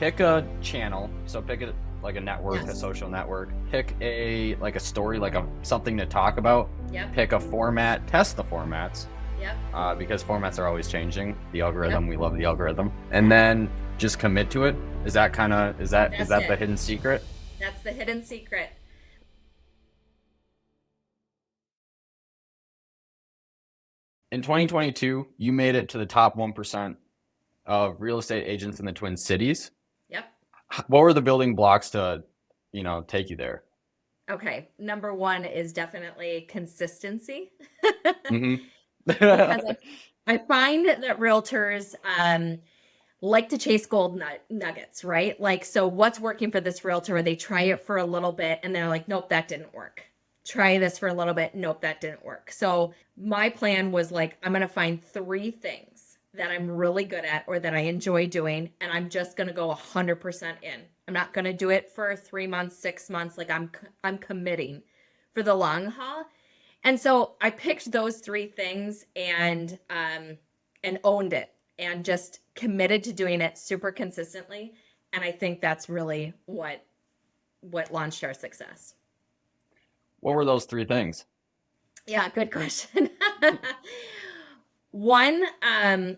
pick a channel. So pick a like a network, a Yes. social network. Pick a like a story, like a something to talk about. Yep. Pick a format. Test the formats Yep. because formats are always changing. The Yep. algorithm, we love the algorithm, and then just commit to it. Is that kind of is That's that the it. hidden secret? That's the hidden secret. In 2022, you made it to the top 1% of real estate agents in the Twin Cities. Yep. What were the building blocks to, take you there? Okay. Number one is definitely consistency. Hmm. Because I find that realtors like to chase gold nuggets, right? Like, so what's working for this realtor? They try it for a little bit and they're like, nope, that didn't work. Try this for a little bit. Nope, that didn't work. So my plan was like, I'm going to find three things that I'm really good at or that I enjoy doing. And I'm just going to go 100% in. I'm not going to do it for 3 months, 6 months. Like I'm committing for the long haul. And so I picked those three things and owned it and just committed to doing it super consistently. And I think that's really what launched our success. What were those three things? Yeah, good question. One,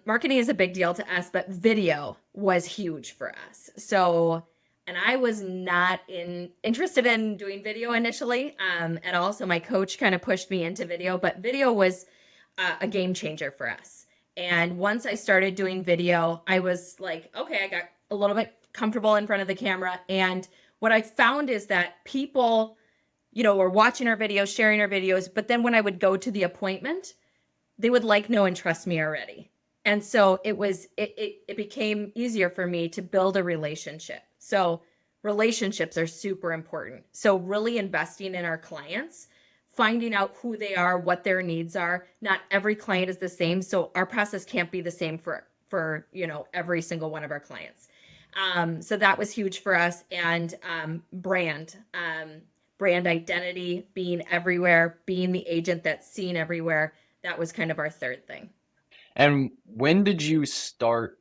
marketing is a big deal to us, but video was huge for us. So, and I was not interested in doing video initially at all. So my coach kind of pushed me into video, but video was a game changer for us. And once I started doing video, I was like, okay, I got a little bit comfortable in front of the camera. And what I found is that people, were watching our videos, sharing our videos, but then when I would go to the appointment, they would like, know, and trust me already. And so it became easier for me to build a relationship. So relationships are super important. So really investing in our clients, finding out who they are, what their needs are. Not every client is the same. So our process can't be the same for every single one of our clients. So that was huge for us. And brand identity, being everywhere, being the agent that's seen everywhere. That was kind of our third thing. And when did you start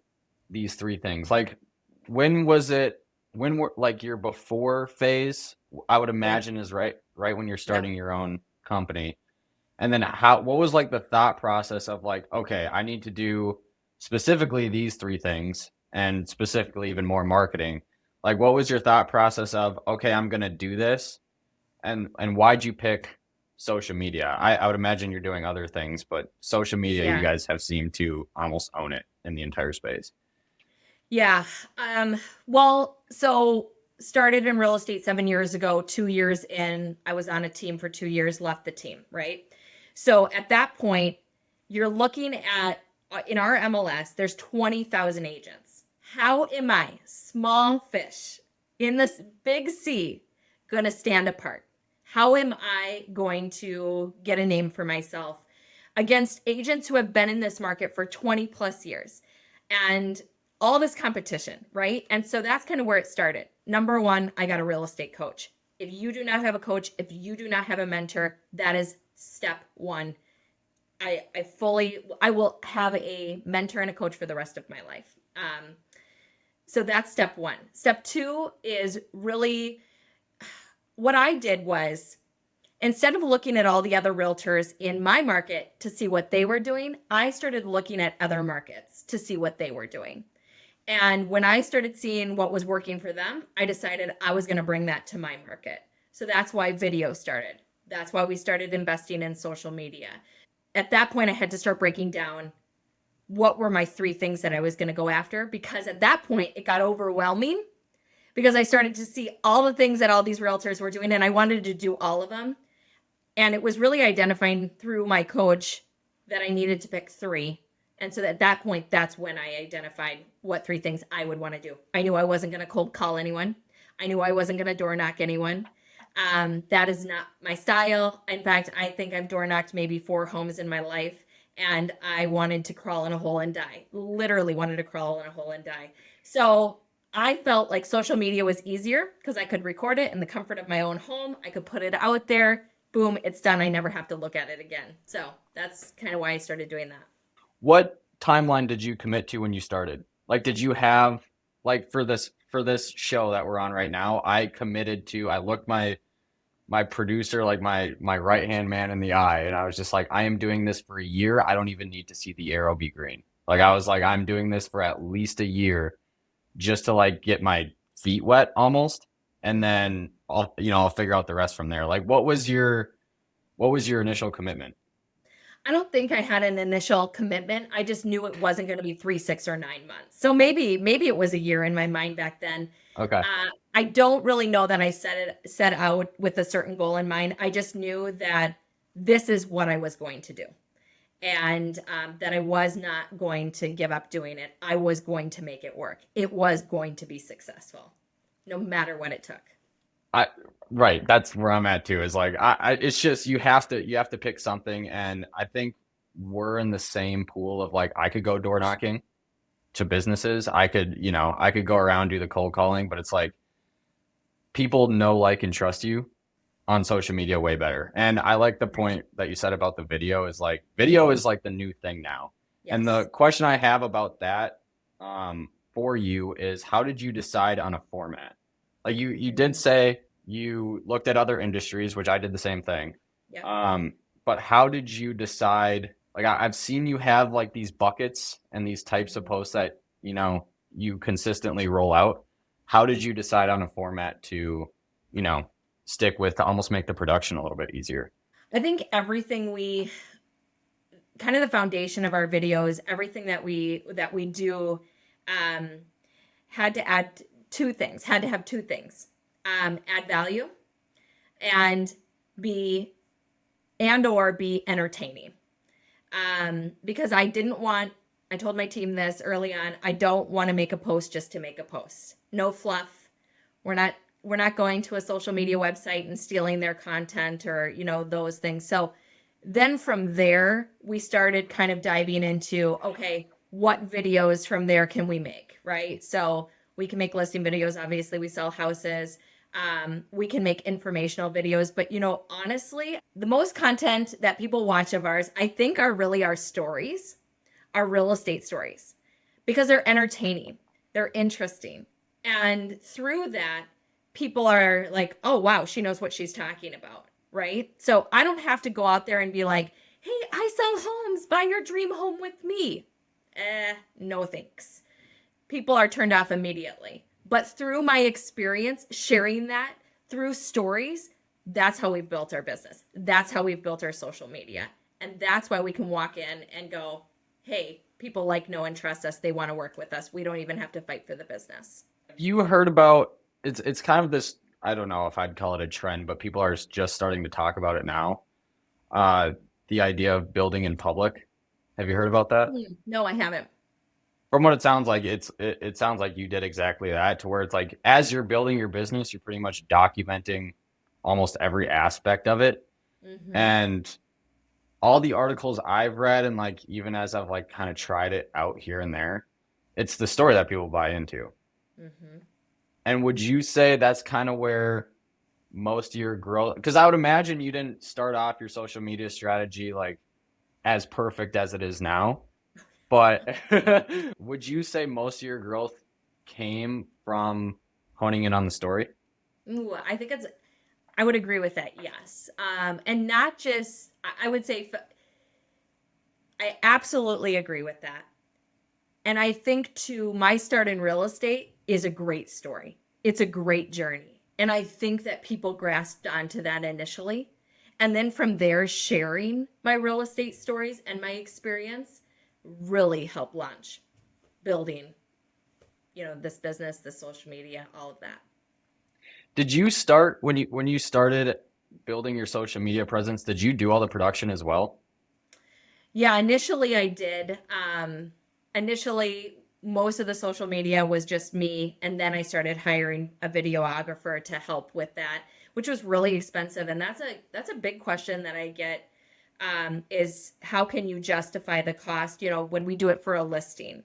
these three things? Like, when was it? When were like your before phase? I would Yep. imagine is right when you're Yep. starting your own company. And then what was like the thought process of like, okay, I need to do specifically these three things and specifically even more marketing. Like, what was your thought process of, okay, I'm gonna do this, and why'd you pick social media? I would imagine you're doing other things, but social media, you Yeah. guys have seemed to almost own it in the entire space. Yeah. Well, so started in real estate 7 years ago, 2 years in, I was on a team for 2 years, left the team, right? So at that point, you're looking at in our MLS, there's 20,000 agents. How am I, small fish in this big sea, going to stand apart? How am I going to get a name for myself against agents who have been in this market for 20 plus years? And all this competition, right? And so that's kind of where it started. Number one, I got a real estate coach. If you do not have a coach, if you do not have a mentor, that is step one. I will have a mentor and a coach for the rest of my life. So that's step one. Step two is really what I did was instead of looking at all the other realtors in my market to see what they were doing, I started looking at other markets to see what they were doing. And when I started seeing what was working for them, I decided I was going to bring that to my market. So that's why video started. That's why we started investing in social media. At that point, I had to start breaking down what were my three things that I was going to go after, because at that point, it got overwhelming because I started to see all the things that all these realtors were doing and I wanted to do all of them. And it was really identifying through my coach that I needed to pick three. And so at that point, that's when I identified what three things I would want to do. I knew I wasn't going to cold call anyone. I knew I wasn't going to door knock anyone. That is not my style. In fact, I think I've door knocked maybe 4 homes in my life, and I wanted to crawl in a hole and die. Literally wanted to crawl in a hole and die. So I felt like social media was easier because I could record it in the comfort of my own home. I could put it out there. Boom, it's done. I never have to look at it again. So that's kind of why I started doing that. What timeline did you commit to when you started? Like, did you have like for this show that we're on right now, I committed to. I looked my producer, like my right hand man, in the eye, and I was just like, I am doing this for a year. I don't even need to see the arrow be green. Like I was like, I'm doing this for at least a year just to like get my feet wet almost, and then I'll figure out the rest from there. Like, what was your initial commitment? I don't think I had an initial commitment. I just knew it wasn't going to be 3, 6, or 9 months. So maybe it was a year in my mind back then. Okay. I don't really know that I set out with a certain goal in mind. I just knew that this is what I was going to do, and that I was not going to give up doing it. I was going to make it work. It was going to be successful, no matter what it took. I right. That's where I'm at too. Is like it's just you have to pick something, and I think we're in the same pool of like I could go door knocking to businesses. I could go around do the cold calling, but it's like people know, like, and trust you on social media way better. And I like the point that you said about the video is like video is like the new thing now. And the Yes. question I have about that for you is how did you decide on a format? Like you did say you looked at other industries, which I did the same thing. Yep. But how did you decide? Like I've seen you have like these buckets and these types of Mhm. posts that you consistently roll out. How did you decide on a format to you know stick with to almost make the production a little bit easier? I think everything we kind of the foundation of our videos, everything that we do, um, had to add two things. Had to have two things: add value and be or be entertaining. Because I didn't want. I told my team this early on. I don't want to make a post just to make a post. No fluff. We're not we're not going to a social media website and stealing their content or those things. So then from there we started kind of diving into, okay, what videos from there can we make, right? So we can make listing videos. Obviously we sell houses. We can make informational videos, but honestly, the most content that people watch of ours, I think, are really our stories, our real estate stories, because they're entertaining, they're interesting. And through that, people are like, oh, wow, she knows what she's talking about. Right. So I don't have to go out there and be like, hey, I sell homes, buy your dream home with me. No thanks. People are turned off immediately. But through my experience sharing that through stories, that's how we've built our business. That's how we've built our social media. And that's why we can walk in and go, hey, people like, know, and trust us. They want to work with us. We don't even have to fight for the business. Have you heard about it's kind of this, I don't know if I'd call it a trend, but people are just starting to talk about it now. Uh the idea of building in public. Have you heard about that? No, I haven't. From what it sounds like, it sounds like you did exactly that, to where it's like as you're building your business, you're pretty much documenting almost every aspect of it. Mm-hmm. And all the articles I've read, and like even as I've like kind of tried it out here and there, it's the story that people buy into. Mm-hmm. And would you say that's kind of where most of your growth, because I would imagine you didn't start off your social media strategy like as perfect as it is now, but would you say most of your growth came from honing in on the story? Ooh, I would agree with that. Yes. And not just, I would say, I absolutely agree with that. And I think too, my start in real estate is a great story. It's a great journey. And I think that people grasped onto that initially. And then from there, sharing my real estate stories and my experience really helped launch building, this business, the social media, all of that. Did you start when you started building your social media presence, did you do all the production as well? Yeah, initially I did. Initially, most of the social media was just me, and then I started hiring a videographer to help with that, which was really expensive. And that's a big question that I get, is how can you justify the cost? When we do it for a listing,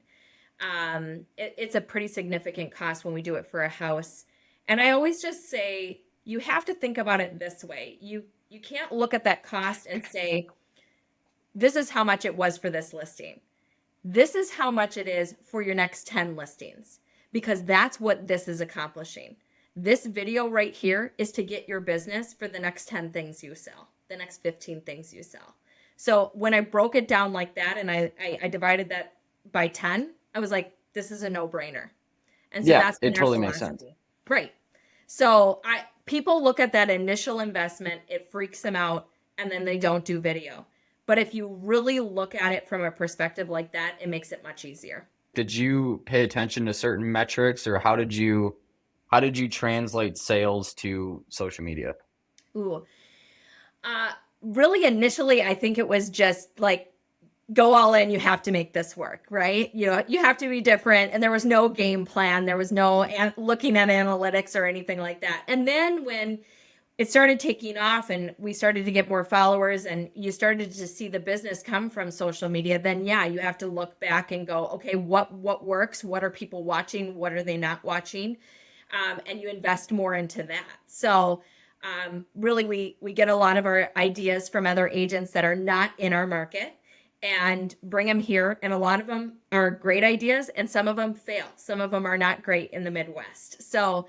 it's a pretty significant cost when we do it for a house. And I always just say you have to think about it this way. You can't look at that cost and say, this is how much it was for this listing. This is how much it is for your next 10 listings. because that's what this is accomplishing. This video right here is to get your business for the next 10 things you sell, the next 15 things you sell. So when I broke it down like that and I divided that by 10, I was like, this is a no-brainer. And so Yeah, that's been it our totally makes sense. philosophy. Right. So people look at that initial investment, it freaks them out, and then they don't do video. But if you really look at it from a perspective like that, it makes it much easier. Did you pay attention to certain metrics, or how did you translate sales to social media? Ooh. Really initially, I think it was just like go all in, you have to make this work, right? You have to be different. And there was no game plan. There was no looking at analytics or anything like that. And then when it started taking off and we started to get more followers and you started to see the business come from social media, then yeah, you have to look back and go, okay, what works? What are people watching? What are they not watching? And you invest more into that. So really, we get a lot of our ideas from other agents that are not in our market and bring them here. And a lot of them are great ideas and some of them fail. Some of them are not great in the Midwest. So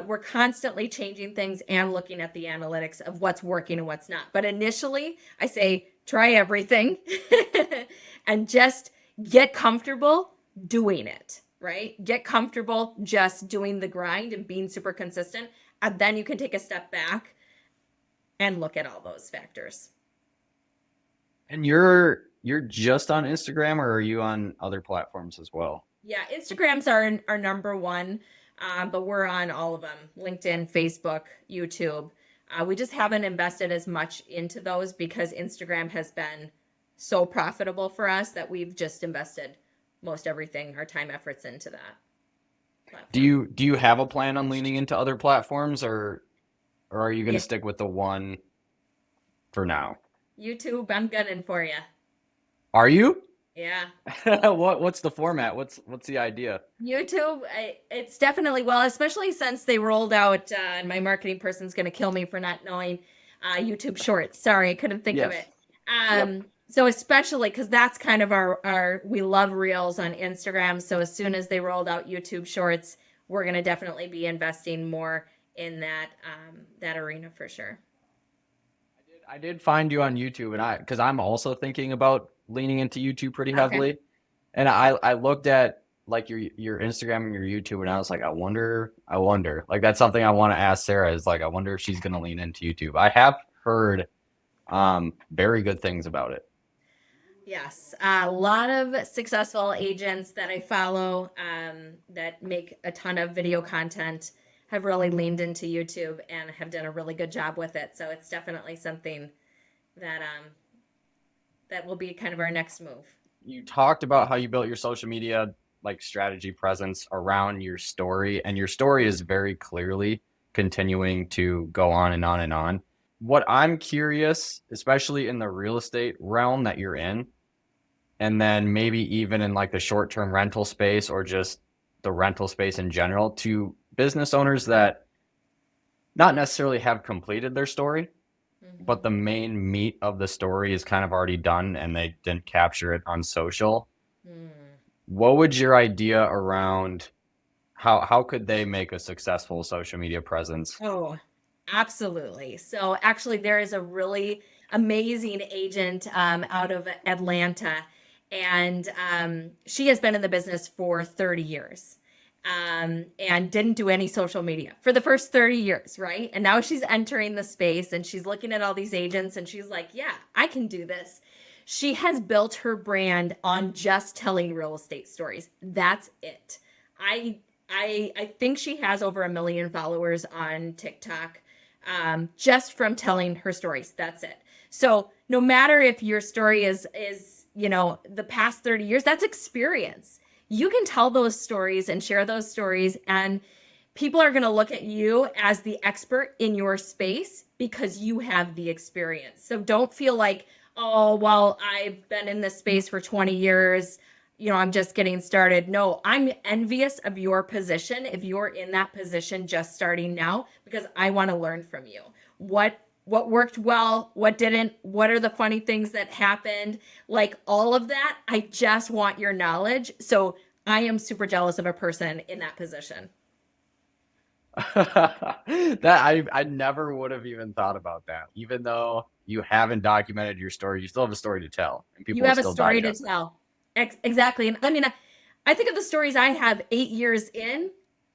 we're constantly changing things and looking at the analytics of what's working and what's not. But initially, I say try everything and just get comfortable doing it, right? Get comfortable just doing the grind and being super consistent. And then you can take a step back and look at all those factors. And you're just on Instagram, or are you on other platforms as well? Yeah, Instagram's our number one, but we're on all of them: LinkedIn, Facebook, YouTube. We just haven't invested as much into those because Instagram has been so profitable for us that we've just invested most everything, our time, efforts into that Do platform. you have a plan on leaning into other platforms, or are you going to Yeah, stick with the one for now? YouTube, I'm gunning for you. Are you? Yeah. What's the format? What's the idea? YouTube, it's definitely, well, especially since they rolled out, and my marketing person's going to kill me for not knowing YouTube Shorts. Sorry, I couldn't think of Yes. it. Yep. So especially because that's kind of we love Reels on Instagram. So as soon as they rolled out YouTube Shorts, we're going to definitely be investing more in that arena for sure. I did find you on YouTube, and because I'm also thinking about leaning into YouTube pretty Okay. heavily, and I looked at like your Instagram and your YouTube, and I was like, I wonder, like that's something I want to ask Sarah, is like I wonder if she's gonna lean into YouTube. I have heard very good things about it. Yes, a lot of successful agents that I follow that make a ton of video content have really leaned into YouTube and have done a really good job with it. So it's definitely something that that will be kind of our next move. You talked about how you built your social media like strategy presence around your story, and your story is very clearly continuing to go on and on and on. What I'm curious, especially in the real estate realm that you're in, and then maybe even in like the short-term rental space or just the rental space in general, to business owners that not necessarily have completed their story, but Hmm. the main meat of the story is kind of already done and they didn't capture it on social. Hmm. What would your idea around how could they make a successful social media presence? Oh, absolutely. So actually, there is a really amazing agent out of Atlanta, and she has been in the business for 30 years. And didn't do any social media for the first 30 years, right? And now she's entering the space and she's looking at all these agents and she's like, yeah, I can do this. She has built her brand on just telling real estate stories. That's it. I I think she has over 1 million followers on TikTok, just from telling her stories. That's it. So no matter if your story is the past 30 years, that's experience. You can tell those stories and share those stories, and people are going to look at you as the expert in your space because you have the experience. So don't feel like, oh, well, I've been in this space for 20 years. I'm just getting started. No, I'm envious of your position if you're in that position just starting now, because I want to learn from you. What worked well, what didn't, what are the funny things that happened? Like all of that, I just want your knowledge so I am super jealous of a person in that position. That I never would have even thought about that. Even though you haven't documented your story, you still have a story to tell, and You people will have a still story to digest it. tell. Exactly. And I mean, I think of the stories I have 8 years in,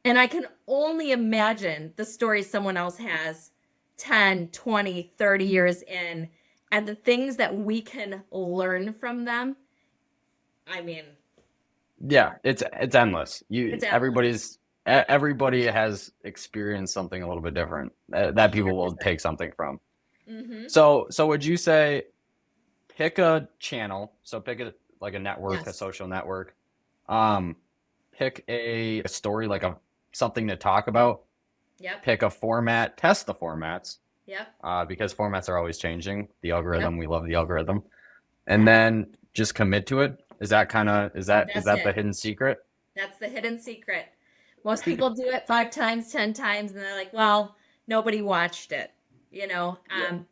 and I can only imagine the stories someone else has 10, 20, 30 years in, and the things that we can learn from them. I mean, Yeah, it's endless. it's You endless. everybody has experienced something a little bit different that people will 100%. take something from. Mm-hmm. So would you say pick a channel? So pick a like a network, a Yes. social network. Um, pick a story like a something to talk about. Yep. Pick a format, test the formats, Yep. because formats are always changing. The Yep. algorithm, we love the algorithm, and then just commit to it. Is that kind of is That's that the it. hidden secret? That's the hidden secret. Most people do it 5 times, 10 times, and they're like, "Well, nobody watched it." Yeah.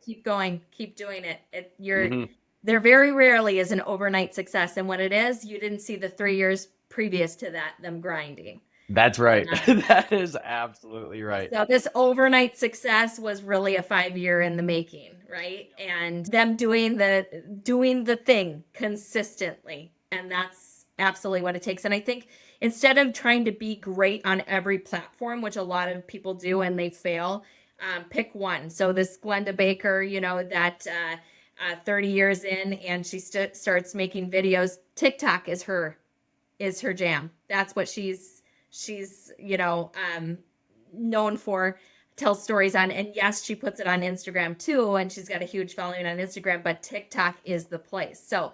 Keep going, keep doing it. Hmm. There very rarely is an overnight success, and when it is, you didn't see the 3 years previous to that them grinding. That's right. Um, That is absolutely right. so this overnight success was really a 5 year in the making, right? And them doing the thing consistently. And that's absolutely what it takes. And I think instead of trying to be great on every platform, which a lot of people do and they fail, pick one. So this Glenda Baker, that 30 years in, and she starts making videos. TikTok is her jam. That's what she's known for, tells stories on. And yes, she puts it on Instagram too, and she's got a huge following on Instagram, but TikTok is the place. So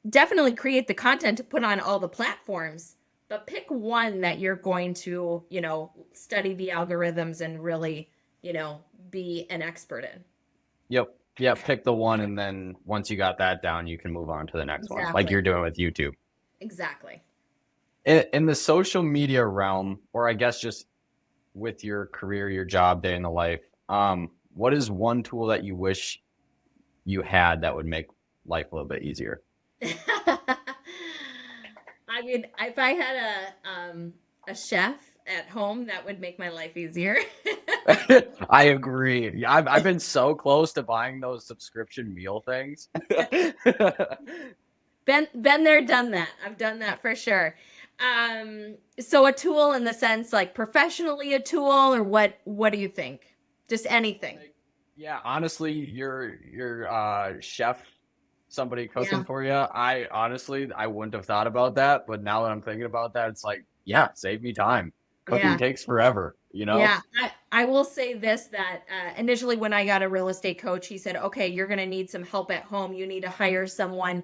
definitely create the content to put on all the platforms, but pick one that you're going to, study the algorithms and really, be an expert in. Yep. Yep. Pick the one, and then once you got that down, you can move on to the next one, like you're Exactly. doing with YouTube. Exactly. In the social media realm, or I guess just with your career, your job, day in the life, what is one tool that you wish you had that would make life a little bit easier? I mean, if I had a chef at home, that would make my life easier. I agree. Yeah, I've been so close to buying those subscription meal things. Been there, done that. I've done that for sure. So a tool in the sense like professionally a tool, or what do you think? Just anything. Like, yeah, honestly, your chef, somebody cooking Yeah. for you. I honestly I wouldn't have thought about that, but now that I'm thinking about that, it's like, yeah, save me time. Cooking Yeah. takes forever, you know? Yeah, I will say this that initially when I got a real estate coach, he said, okay, you're going to need some help at home. You need to hire someone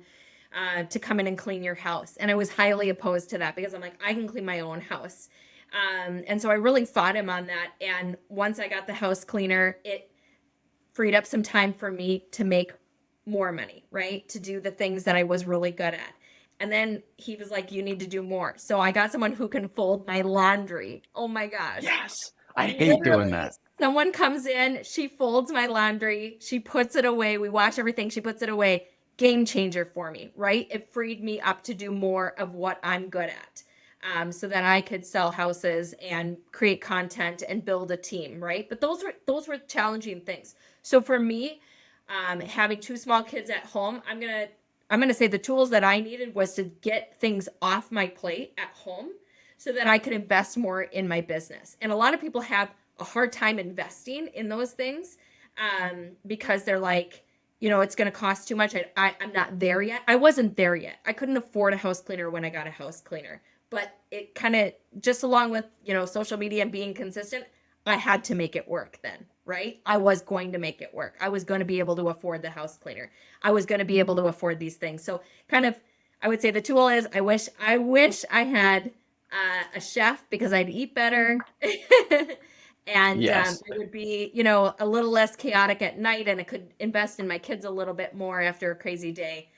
to come in and clean your house. And I was highly opposed to that because I'm like, I can clean my own house. And so I really fought him on that. And once I got the house cleaner, it freed up some time for me to make more money, right? To do the things that I was really good at. And then he was like, you need to do more. So I got someone who can fold my laundry. Oh my gosh. Yes. I hate doing Literally, that. someone comes in, she folds my laundry, she puts it away. We wash everything, she puts it away. Game changer for me, right? It freed me up to do more of what I'm good at. So that I could sell houses and create content and build a team, right? But those were challenging things. So for me, having two small kids at home, I'm gonna say the tools that I needed was to get things off my plate at home so that I could invest more in my business. And a lot of people have a hard time investing in those things because they're like, it's going to cost too much. I'm not there yet. I wasn't there yet. I couldn't afford a house cleaner when I got a house cleaner. But it kind of, just along with, social media and being consistent, I had to make it work then, right? I was going to make it work. I was going to be able to afford the house cleaner. I was going to be able to afford these things. So kind of, I would say the tool is I wish I had a chef because I'd eat better. And Yes. it would be, a little less chaotic at night, and I could invest in my kids a little bit more after a crazy day.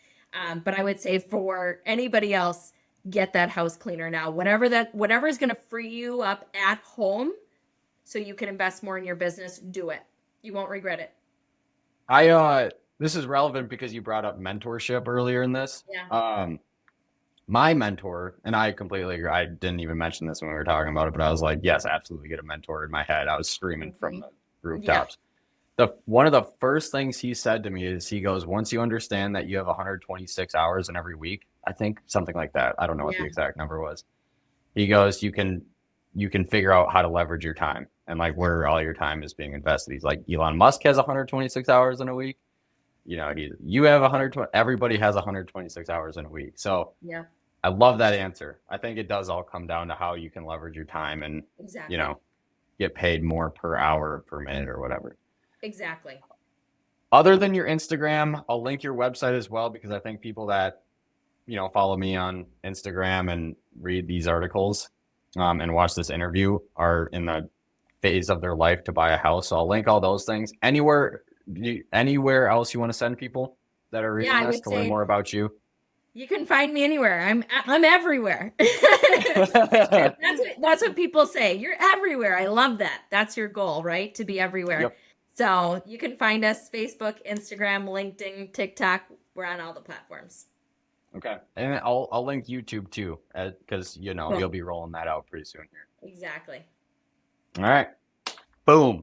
But I would say for anybody else, get that house cleaner now. Whatever is going to free you up at home so you can invest more in your business, do it. You won't regret it. I this is relevant because you brought up mentorship earlier in this. Yeah. my mentor, and I completely agree. I didn't even mention this when we were talking about it, but I was like, yes, absolutely get a mentor. In my head, I was screaming from Mhm. the Yeah. rooftops. The one of the first things he said to me is he goes, once you understand that you have 126 hours in every week, I think something like that. I don't know what the Yeah. exact number was. He goes, you can figure out how to leverage your time and like Yeah. where all your time is being invested. He's like, Elon Musk has 126 hours in a week. You have 120. Everybody has 126 hours in a week. So Yeah. I love that answer. I think it does all come down to how you can leverage your time and you Exactly. know get paid more per hour, per minute, or whatever. Exactly. Other than your Instagram, I'll link your website as well because I think people that follow me on Instagram and read these articles and watch this interview are in the phase of their life to buy a house. So I'll link all those things. Anywhere else you want to send people that are Yeah, reading I this would to learn say more about you? you can find me anywhere. I'm everywhere. That's what people say. You're everywhere. I love that. That's your goal, right? To be everywhere. Yep. So you can find us Facebook, Instagram, LinkedIn, TikTok. We're on all the platforms. Okay. And I'll link YouTube too, because Cool. you'll be rolling that out pretty soon here. Exactly. All right. Boom.